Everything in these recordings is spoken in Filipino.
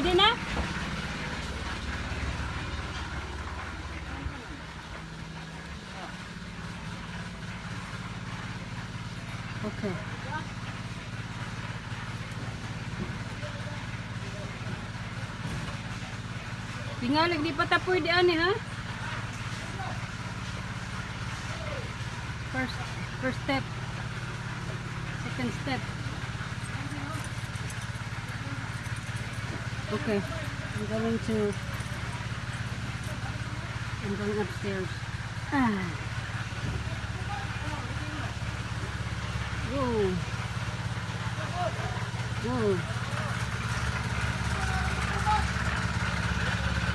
Pwede na? Okay. Tingalig di pa tapoy di ani ha? First step. Second step. Okay. I'm going upstairs. Whoa. Whoa.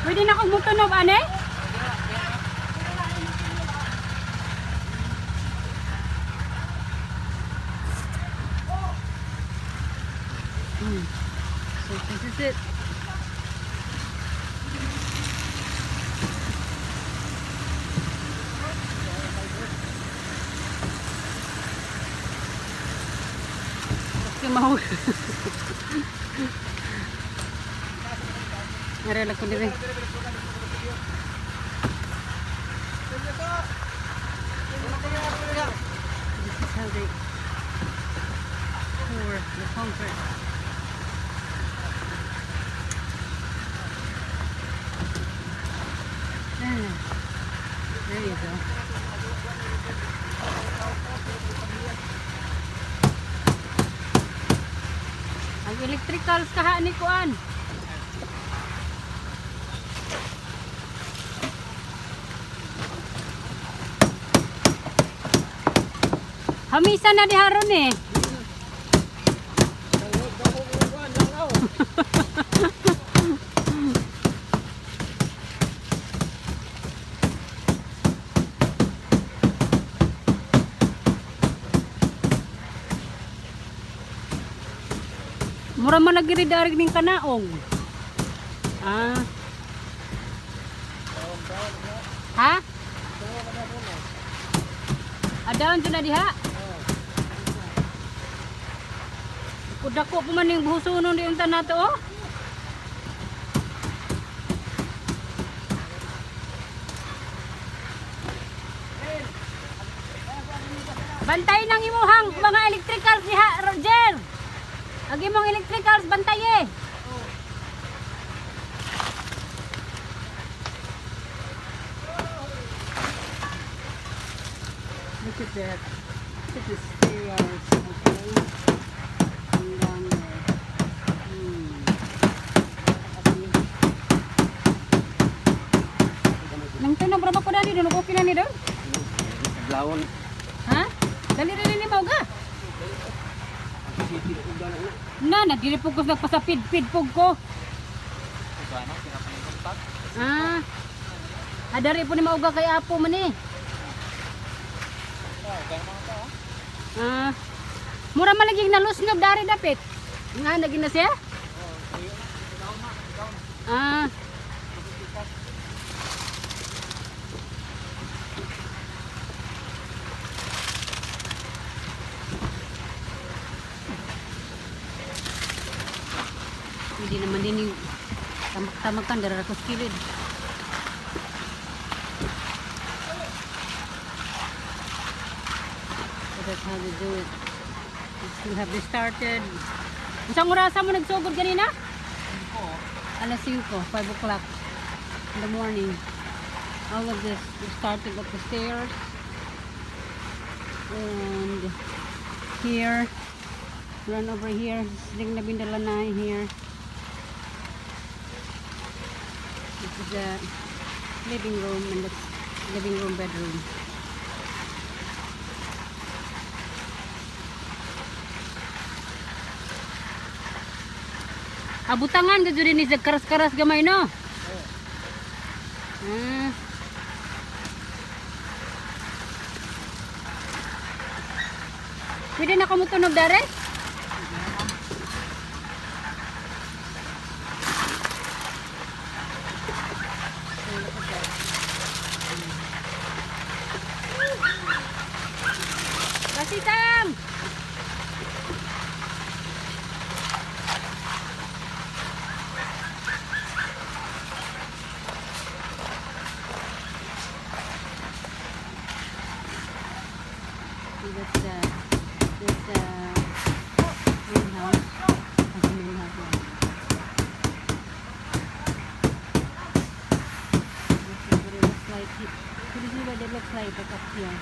Pwede na akong mutunog, ane? So this is it. Kasi mahul. Narela ko din. This is how they pour the concrete. There you go. Ang electricals kaha ni kuan. Hamisa na di haron eh. Mura man lagi darig ning kanaong. Ah. Ha? Adaon dyan na diha? Kudako po man yung buhusunon di yung tanato oh. Bantay nang imuhang mga electricals diha, Roger. Ag imong electricals bantay eh. Look at that. Look at the stairs. Okay. And down there. Nang tanong berapa ko dali doon? Okay na ni doon? Blawon. Ha? Dali rin ni mo ga? Na, dili po ko nagpasapid-pid po ko. Ah. Adari po ni mauga kay apo man eh. Ah. Mura malaging nalusnog dari dapit. Nga naging na siya? Ah. Hindi naman din yung tamak-tamakan dari rakus kilid. So that's how they do it. We have this started. Isang orasa mo nagsugod kanina? Alas 5, 5 o'clock in the morning. All of this, we started up the stairs. And here, run over here. Sitting na bindalanay here. This is the living room and the living room bedroom. Abutangan ka dyan ni sa karas-karas gamay no? Ah. Pwede na kumutunog dari? Kasitang! See, that's the main house. That's the main house. Yeah. This is what it looks like. Can you see what it looks like up here?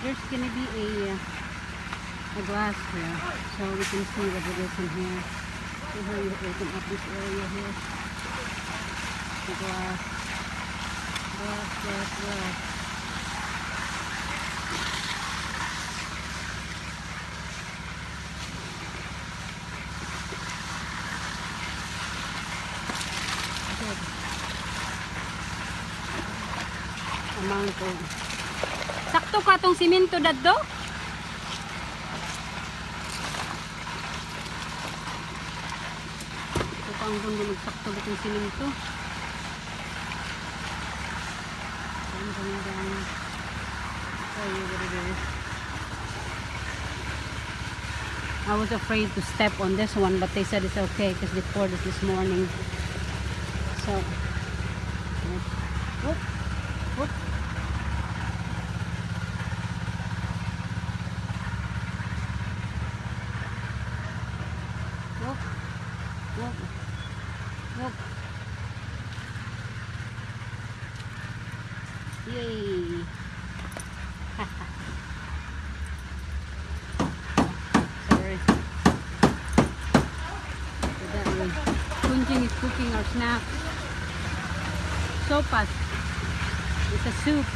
There's gonna be a glass here, so we can see what it is in here. So here you open up this area here. The glass. Glass. Amount of sakto ka tong simento dadto? Ito pa ang gundo sakto ba tong simento? I was afraid to step on this one, but they said it's okay because they poured it this morning. So, whoop, whoop. Whoop, whoop, whoop. Yay! Sorry. So that way, Kunjing is cooking our snack. Sopas. It's a soup.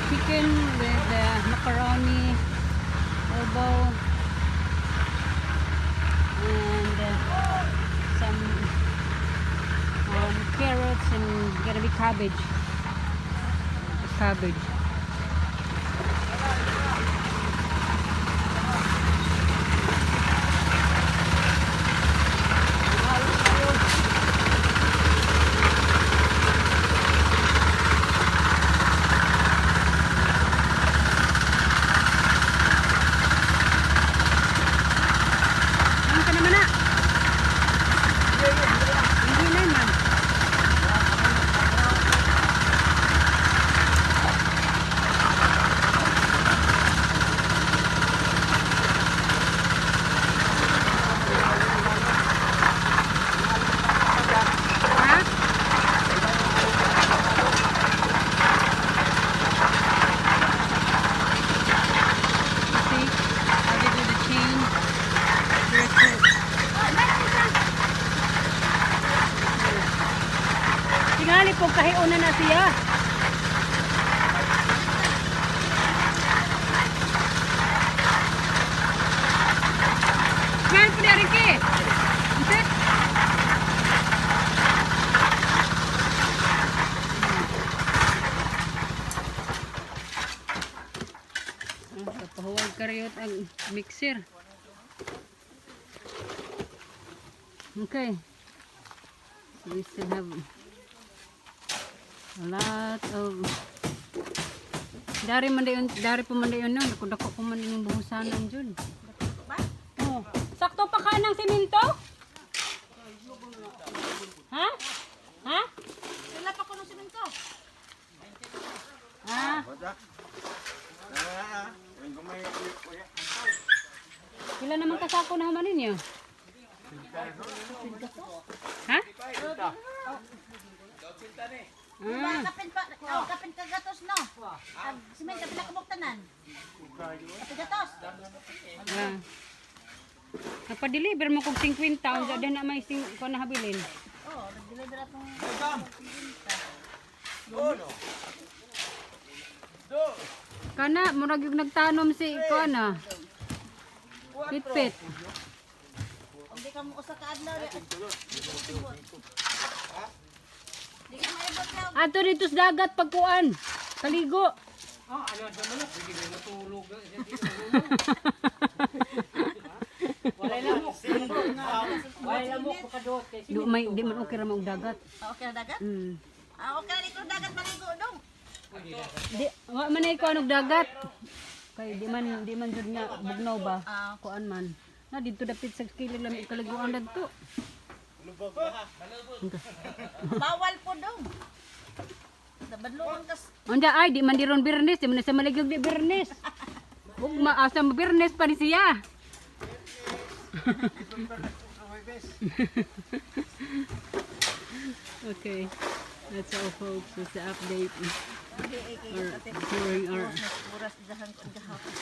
Chicken with macaroni, elbow, and some carrots, and gonna be cabbage. Cabbage. Tingali po kahiuna na siya. Ngayon po na rin ki. Isit. Pahuwag karyot ang mixer. Okay. So we still have a lot of dari po man dayon nun. Dako ko man yung buhusanan dyan. Oh. Sakto pa ka ng simento? Ha? Ha? Wala pa ko ng simento. Ah. Kila naman kasako na human ninyo? Ha? Kapin ka gatos no. Simento pila kumuktanan. Kapin gatos. Ah. Nagpa-deliver mo kong 50 taon sa na may ko na habilin. Oh, nag-deliver atong Kana murag yung nagtanom si ko na. Pit. Hindi ka mo usa ka adlaw. Di ka maibot ka. Ato dito sa dagat pagkuan. Kaligo. Ano sa manok? Hindi na matulog. Wala na mo. Wala na mo pakadot. Di man okay ra mag dagat. Okay na dagat? Mm. Okay na ikot dagat maligo dong. Di wa man ay ko anog dagat. Kay di man jud nga bugnaw ba? Kuan man. Na dito dapit sa kilid lang ikaliguan dadto. Bawal po dong. Dabadluan kas Onda ay di man diron birnes, di man sa maligog di birnes. Ug maasa mo birnes pa ni siya. Okay. That's all folks. That's the update. Or during our Buras dahan ko gahapon.